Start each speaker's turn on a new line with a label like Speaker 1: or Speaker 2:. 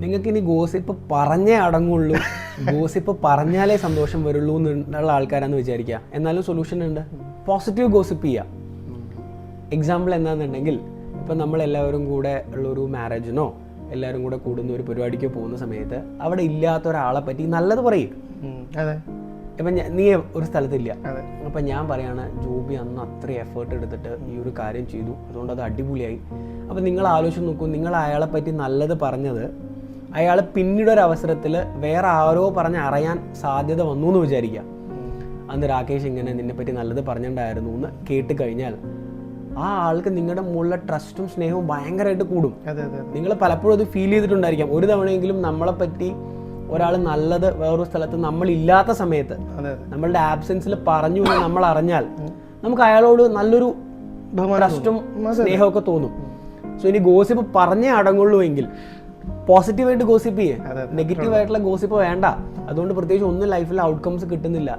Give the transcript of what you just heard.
Speaker 1: നിങ്ങൾക്ക് ഇനി ഗോസിപ്പ് പറഞ്ഞേ അടങ്ങുള്ളൂ, ഗോസിപ്പ് പറഞ്ഞാലേ സന്തോഷം വരുള്ളൂ എന്നുള്ള ആൾക്കാരാന്ന് വിചാരിക്കുക. എന്നാലും സൊല്യൂഷൻ ഉണ്ട്. പോസിറ്റീവ് ഗോസിപ്പ് ചെയ്യുക. എക്സാമ്പിൾ എന്താണെന്നുണ്ടെങ്കിൽ, ഇപ്പം നമ്മളെല്ലാവരും കൂടെ ഉള്ളൊരു മാരേജിനോ എല്ലാവരും കൂടെ കൂടുന്ന ഒരു പരിപാടിക്കോ പോകുന്ന സമയത്ത് അവിടെ ഇല്ലാത്ത ഒരാളെ പറ്റി നല്ലത് പറയും. ഇപ്പം നീ ഒരു സ്ഥലത്തില്ല, അപ്പം ഞാൻ പറയാണ് ജോബി അന്ന് അത്ര എഫേർട്ട് എടുത്തിട്ട് ഈ ഒരു കാര്യം ചെയ്തു, അതുകൊണ്ട് അത് അടിപൊളിയായി. അപ്പം നിങ്ങൾ ആലോചിച്ച് നോക്കൂ, നിങ്ങൾ അയാളെ പറ്റി നല്ലത് പറഞ്ഞത് അയാൾ പിന്നീടൊരവസരത്തിൽ വേറെ ആരോ പറഞ്ഞ് അറിയാൻ സാധ്യത വന്നു എന്ന് വിചാരിക്കുക. അന്ന് രാകേഷ് ഇങ്ങനെ നിന്നെപ്പറ്റി നല്ലത് പറഞ്ഞിട്ടുണ്ടായിരുന്നു എന്ന് കേട്ട് കഴിഞ്ഞാൽ ആ ആൾക്ക് നിങ്ങളുടെ മുകളിലെ ട്രസ്റ്റും സ്നേഹവും ഭയങ്കരമായിട്ട് കൂടും. നിങ്ങൾ പലപ്പോഴും അത് ഫീൽ ചെയ്തിട്ടുണ്ടായിരിക്കാം. ഒരു തവണയെങ്കിലും നമ്മളെപ്പറ്റി ഒരാൾ നല്ലത് വേറൊരു സ്ഥലത്ത് നമ്മളില്ലാത്ത സമയത്ത് നമ്മളുടെ ആബ്സെൻസിൽ പറഞ്ഞു എന്ന് നമ്മൾ അറിഞ്ഞാൽ നമുക്ക് അയാളോട് നല്ലൊരു ട്രസ്റ്റും സ്നേഹമൊക്കെ തോന്നും. സോ ഇനി ഗോസിപ്പ് പറഞ്ഞേ അടങ്ങുള്ളൂ എങ്കിൽ പോസിറ്റീവായിട്ട് ഗോസിപ്പ് ചെയ്യേ, നെഗറ്റീവായിട്ടുള്ള ഗോസിപ്പ് വേണ്ട. അതുകൊണ്ട് പ്രത്യേകിച്ച് ഒന്നും ലൈഫിൽ ഔട്ട്കംസ് കിട്ടുന്നില്ല.